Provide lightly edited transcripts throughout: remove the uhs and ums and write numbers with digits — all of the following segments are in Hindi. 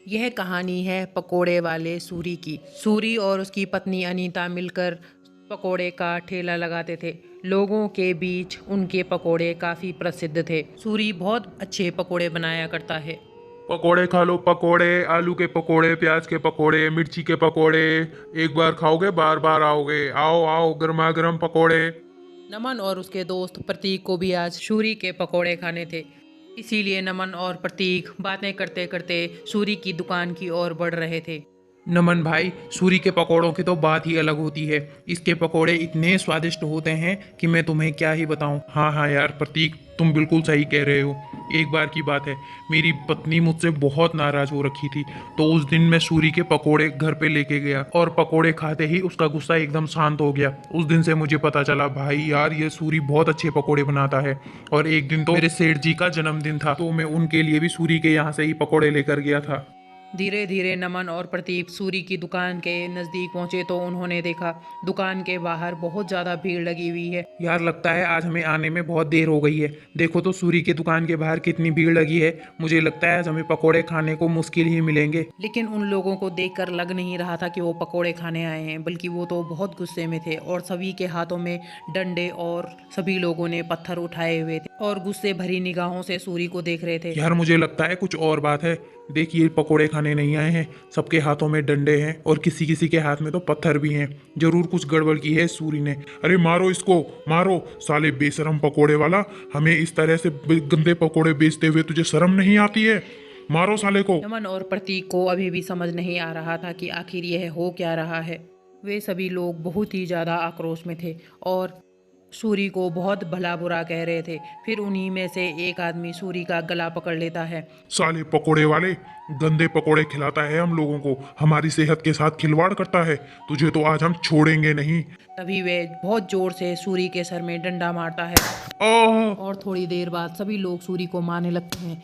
यह कहानी है पकोड़े वाले सूरी की। सूरी और उसकी पत्नी अनीता मिलकर पकोड़े का ठेला लगाते थे। लोगों के बीच उनके पकोड़े काफ़ी प्रसिद्ध थे। सूरी बहुत अच्छे पकोड़े बनाया करता है। पकोड़े खा लो पकोड़े, आलू के पकोड़े, प्याज के पकोड़े, मिर्ची के पकोड़े। एक बार खाओगे बार बार आओगे। आओ आओ, गर्मा गर्म पकोड़े। नमन और उसके दोस्त प्रतीक को भी आज सूरी के पकोड़े खाने थे। इसीलिए नमन और प्रतीक बातें करते करते सूरी की दुकान की ओर बढ़ रहे थे। नमन भाई, सूरी के पकोड़ों की तो बात ही अलग होती है। इसके पकोड़े इतने स्वादिष्ट होते हैं कि मैं तुम्हें क्या ही बताऊं। हाँ हाँ यार प्रतीक, तुम बिल्कुल सही कह रहे हो। एक बार की बात है, मेरी पत्नी मुझसे बहुत नाराज हो रखी थी। तो उस दिन मैं सूरी के पकोड़े घर पे लेके गया और पकोड़े खाते ही उसका गुस्सा एकदम शांत हो गया। उस दिन से मुझे पता चला भाई यार ये सूरी बहुत अच्छे पकोड़े बनाता है। और एक दिन तो मेरे सेठ जी का जन्मदिन था, तो मैं उनके लिए भी सूरी के यहाँ से ही पकोड़े लेकर गया था। धीरे धीरे नमन और प्रतीक सूरी की दुकान के नज़दीक पहुंचे तो उन्होंने देखा दुकान के बाहर बहुत ज़्यादा भीड़ लगी हुई है। यार लगता है आज हमें आने में बहुत देर हो गई है। देखो तो सूरी की दुकान के बाहर कितनी भीड़ लगी है। मुझे लगता है आज हमें पकोड़े खाने को मुश्किल ही मिलेंगे। लेकिन उन लोगों को देखकर लग नहीं रहा था कि वो पकोड़े खाने आए हैं, बल्कि वो तो बहुत गुस्से में थे और सभी के हाथों में डंडे और सभी लोगों ने पत्थर उठाए हुए थे और गुस्से भरी निगाहों से सूरी को देख रहे थे। यार मुझे लगता है कुछ और बात है। देखिए पकोड़े खाने नहीं आए हैं, सबके हाथों में डंडे हैं और किसी किसी के हाथ में तो पत्थर भी हैं। जरूर कुछ गड़बड़ की है सूरी ने। अरे मारो इसको, मारो साले बेशरम पकोड़े वाला। हमें इस तरह से गंदे पकोड़े बेचते हुए तुझे शर्म नहीं आती है? मारो साले को। नमन और प्रतीक को अभी भी समझ नहीं आ रहा था कि आखिर यह हो क्या रहा है। वे सभी लोग बहुत ही ज़्यादा आक्रोश में थे और सूरी को बहुत भला बुरा कह रहे थे। फिर उन्हीं में से एक आदमी सूरी का गला पकड़ लेता है। साले पकोड़े वाले, गंदे पकोड़े खिलाता है हम लोगों को, हमारी सेहत के साथ खिलवाड़ करता है। तुझे तो आज हम छोड़ेंगे नहीं। तभी वे बहुत जोर से सूरी के सर में डंडा मारता है आ, और थोड़ी देर बाद सभी लोग सूरी को मारने लगते हैं।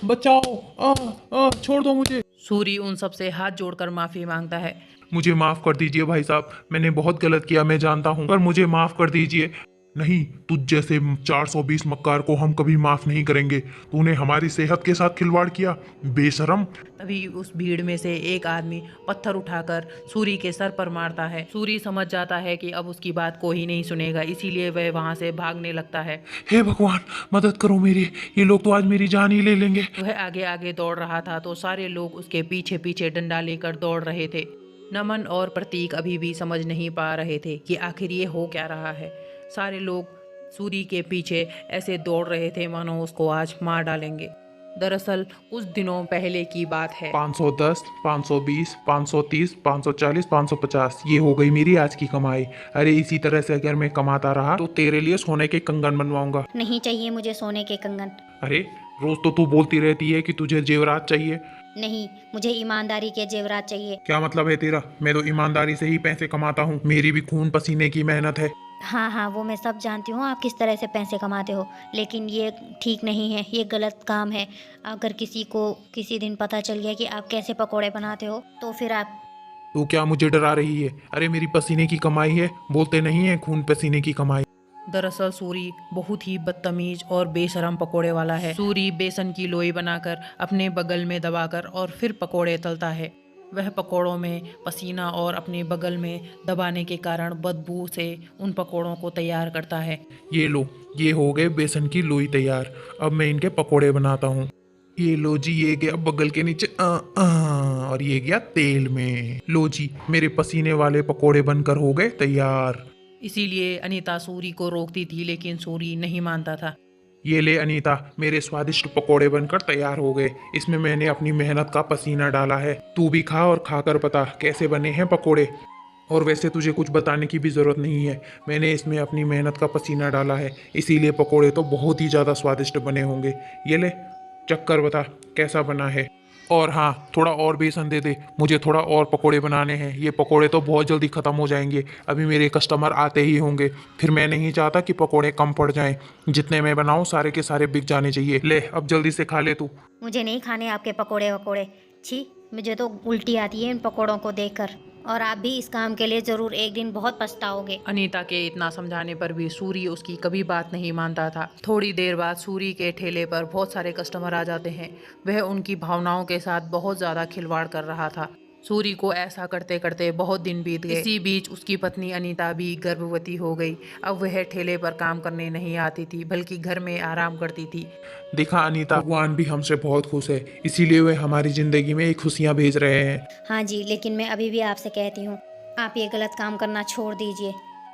बचाओ, छोड़ दो मुझे। सूरी उन सब से हाथ जोड़कर माफ़ी मांगता है। मुझे माफ कर दीजिए भाई साहब, मैंने बहुत गलत किया, मैं जानता हूँ, पर मुझे माफ कर दीजिए। नहीं, तुझ जैसे 420 मक्कार को हम कभी माफ नहीं करेंगे। तूने हमारी सेहत के साथ खिलवाड़ किया, बेशरम। तभी उस भीड़ में से एक आदमी पत्थर उठाकर सूरी के सर पर मारता है। सूरी समझ जाता है कि अब उसकी बात कोई नहीं सुनेगा, इसीलिए वह वहां से भागने लगता है। हे भगवान, मदद करो मेरी, ये लोग तो आज मेरी जान ही ले लेंगे। वह आगे आगे दौड़ रहा था तो सारे लोग उसके पीछे पीछे डंडा लेकर दौड़ रहे थे। नमन और प्रतीक अभी भी समझ नहीं पा रहे थे कि आखिर ये हो क्या रहा है। सारे लोग सूरी के पीछे ऐसे दौड़ रहे थे मानो उसको आज मार डालेंगे। दरअसल कुछ दिनों पहले की बात है। 510, 520, 530, 540, 550, ये हो गई मेरी आज की कमाई। अरे इसी तरह से अगर मैं कमाता रहा तो तेरे लिए सोने के कंगन बनवाऊंगा। नहीं चाहिए मुझे सोने के कंगन। अरे रोज तो तू बोलती रहती है कि तुझे जेवरात चाहिए। नहीं, मुझे ईमानदारी के जेवरात चाहिए। क्या मतलब है तेरा? मैं तो ईमानदारी से ही पैसे कमाता हूँ, मेरी भी खून पसीने की मेहनत है। हाँ हाँ, वो मैं सब जानती हूँ आप किस तरह से पैसे कमाते हो, लेकिन ये ठीक नहीं है, ये गलत काम है। अगर किसी को किसी दिन पता चल गया कि आप कैसे पकोड़े बनाते हो तो फिर आप। तू क्या मुझे डरा रही है? अरे मेरी पसीने की कमाई है, बोलते नहीं है खून पसीने की कमाई। दरअसल सूरी बहुत ही बदतमीज और बेशरम पकोड़े वाला है। सूरी बेसन की लोई बनाकर अपने बगल में दबाकर और फिर पकोड़े तलता है। वह पकोड़ों में पसीना और अपने बगल में दबाने के कारण बदबू से उन पकोड़ों को तैयार करता है। ये लो, ये हो गए बेसन की लोई तैयार। अब मैं इनके पकोड़े बनाता हूँ। ये लो जी, ये गया बगल के नीचे और ये गया तेल में। लो जी, मेरे पसीने वाले पकोड़े बनकर हो गए तैयार। इसीलिए अनीता सूरी को रोकती थी, लेकिन सूरी नहीं मानता था। ये ले अनीता, मेरे स्वादिष्ट पकोड़े बनकर तैयार हो गए। इसमें मैंने अपनी मेहनत का पसीना डाला है। तू भी खा और खाकर बता कैसे बने हैं पकोड़े। और वैसे तुझे कुछ बताने की भी ज़रूरत नहीं है, मैंने इसमें अपनी मेहनत का पसीना डाला है, इसीलिए पकोड़े तो बहुत ही ज़्यादा स्वादिष्ट बने होंगे। ये ले, चक्कर बता कैसा बना है। और हाँ, थोड़ा और बेसन दे दे, मुझे थोड़ा और पकोड़े बनाने हैं। ये पकोड़े तो बहुत जल्दी ख़त्म हो जाएंगे, अभी मेरे कस्टमर आते ही होंगे। फिर मैं नहीं चाहता कि पकोड़े कम पड़ जाएं। जितने मैं बनाऊं सारे के सारे बिक जाने चाहिए। ले अब जल्दी से खा ले तू। मुझे नहीं खाने आपके पकोड़े वकोड़े। छी, मुझे तो उल्टी आती है इन पकोड़ों को देखकर। और आप भी इस काम के लिए ज़रूर एक दिन बहुत पछताओगे। अनीता के इतना समझाने पर भी सूरी उसकी कभी बात नहीं मानता था। थोड़ी देर बाद सूरी के ठेले पर बहुत सारे कस्टमर आ जाते हैं। वह उनकी भावनाओं के साथ बहुत ज़्यादा खिलवाड़ कर रहा था। सूरी को ऐसा करते करते बहुत दिन बीत गए। इसी बीच उसकी पत्नी अनीता भी गर्भवती हो गई। अब वह ठेले पर काम करने नहीं आती थी, बल्कि घर में आराम करती थी। देखा अनीता, भगवान भी हमसे बहुत खुश है, इसीलिए वे हमारी जिंदगी में एक खुशियाँ भेज रहे हैं। हाँ जी, लेकिन मैं अभी भी आपसे कहती हूँ, आप ये गलत काम करना छोड़ दीजिए।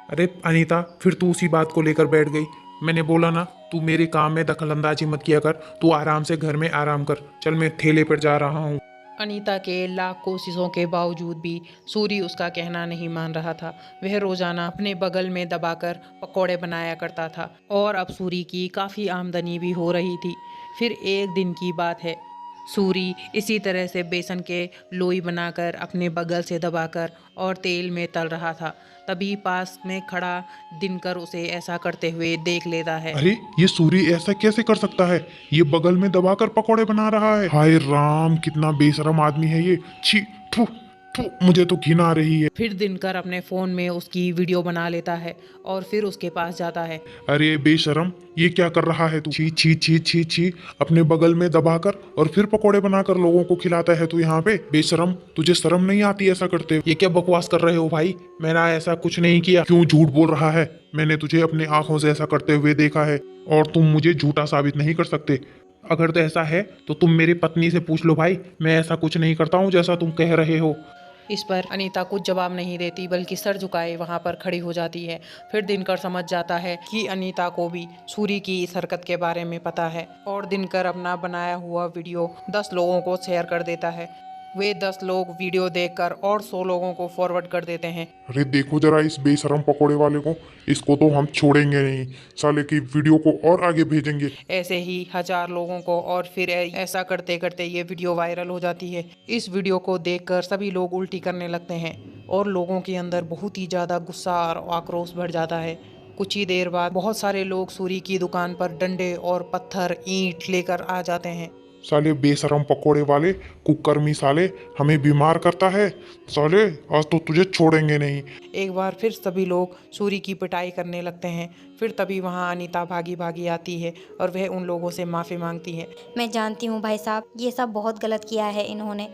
अरे अनीता, फिर तू उसी बात को लेकर बैठ गई। मैंने बोला ना, तू मेरे काम में दखलंदाजी मत किया कर, तू आराम से घर में आराम कर। चल मैं ठेले पर जा रहा हूँ। अनीता के लाख कोशिशों के बावजूद भी सूरी उसका कहना नहीं मान रहा था। वह रोजाना अपने बगल में दबाकर पकौड़े बनाया करता था और अब सूरी की काफ़ी आमदनी भी हो रही थी। फिर एक दिन की बात है, सूरी इसी तरह से बेसन के लोई बनाकर अपने बगल से दबाकर और तेल में तल रहा था। तभी पास में खड़ा दिनकर उसे ऐसा करते हुए देख लेता है। अरे ये सूरी ऐसा कैसे कर सकता है? ये बगल में दबाकर पकौड़े बना रहा है। हाय राम, कितना बेशरम आदमी है ये। छी, थू थू, मुझे तो घिन आ रही है। फिर दिनकर अपने फ़ोन में उसकी वीडियो बना लेता है और फिर उसके पास जाता है। अरे बेशरम, ये क्या कर रहा है तू? छी छी छी छी छी, अपने बगल में दबाकर और फिर पकोड़े बनाकर लोगों को खिलाता है तू यहाँ पे। बेशरम, तुझे शर्म नहीं आती ऐसा करते हो? ये क्या बकवास कर रहे हो भाई? मैंने ऐसा कुछ नहीं किया। क्यों झूठ बोल रहा है? मैंने तुझे अपने आंखों से ऐसा करते हुए देखा है और तुम मुझे झूठा साबित नहीं कर सकते। अगर तो ऐसा है तो तुम मेरी पत्नी से पूछ लो भाई, मैं ऐसा कुछ नहीं करता हूँ जैसा तुम कह रहे हो। इस पर अनीता कुछ जवाब नहीं देती, बल्कि सर झुकाए वहां पर खड़ी हो जाती है। फिर दिनकर समझ जाता है कि अनीता को भी सूरी की इस हरकत के बारे में पता है और दिनकर अपना बनाया हुआ वीडियो 10 लोगों को शेयर कर देता है। वे 10 लोग वीडियो देखकर और 100 लोगों को फॉरवर्ड कर देते हैं। अरे देखो जरा इस बेशरम पकोड़े वाले को, इसको तो हम छोड़ेंगे नहीं। साले की वीडियो को और आगे भेजेंगे। ऐसे ही 1000 लोगों को, और फिर ऐसा करते करते ये वीडियो वायरल हो जाती है। इस वीडियो को देखकर सभी लोग उल्टी करने लगते हैं और लोगों के अंदर बहुत ही ज़्यादा गुस्सा और आक्रोश बढ़ जाता है। कुछ ही देर बाद बहुत सारे लोग सूरी की दुकान पर डंडे और पत्थर ईंट लेकर आ जाते हैं। साले बेशरम पकोड़े वाले, कुकर्मी साले, हमें बीमार करता है। साले आज तो तुझे छोड़ेंगे नहीं। एक बार फिर सभी लोग सूरी की पिटाई करने लगते हैं। फिर तभी वहाँ अनीता भागी भागी आती है और वह उन लोगों से माफ़ी मांगती है। मैं जानती हूँ भाई साहब, ये सब बहुत गलत किया है इन्होंने,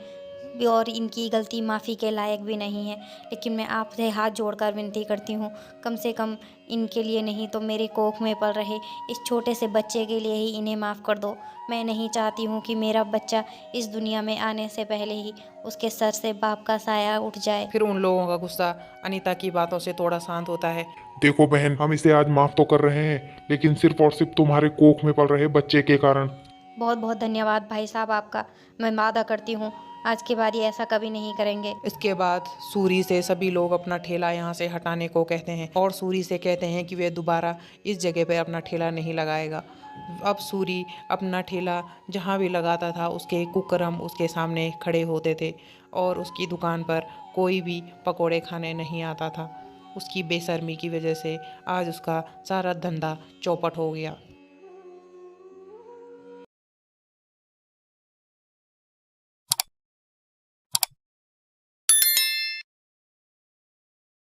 और इनकी गलती माफ़ी के लायक भी नहीं है। लेकिन मैं आपसे हाथ जोड़कर विनती करती हूँ, कम से कम इनके लिए नहीं तो मेरे कोख में पल रहे इस छोटे से बच्चे के लिए ही इन्हें माफ़ कर दो। मैं नहीं चाहती हूँ कि मेरा बच्चा इस दुनिया में आने से पहले ही उसके सर से बाप का साया उठ जाए। फिर उन लोगों का गुस्सा अनीता की बातों से थोड़ा शांत होता है। देखो बहन, हम इसे आज माफ तो कर रहे हैं, लेकिन सिर्फ और सिर्फ तुम्हारे कोख में पल रहे बच्चे के कारण। बहुत बहुत धन्यवाद भाई साहब आपका। मैं वादा करती हूँ आज के बाद ये ऐसा कभी नहीं करेंगे। इसके बाद सूरी से सभी लोग अपना ठेला यहाँ से हटाने को कहते हैं और सूरी से कहते हैं कि वह दोबारा इस जगह पर अपना ठेला नहीं लगाएगा। अब सूरी अपना ठेला जहाँ भी लगाता था उसके कुकर्म उसके सामने खड़े होते थे और उसकी दुकान पर कोई भी पकोड़े खाने नहीं आता था। उसकी बेशर्मी की वजह से आज उसका सारा धंधा चौपट हो गया।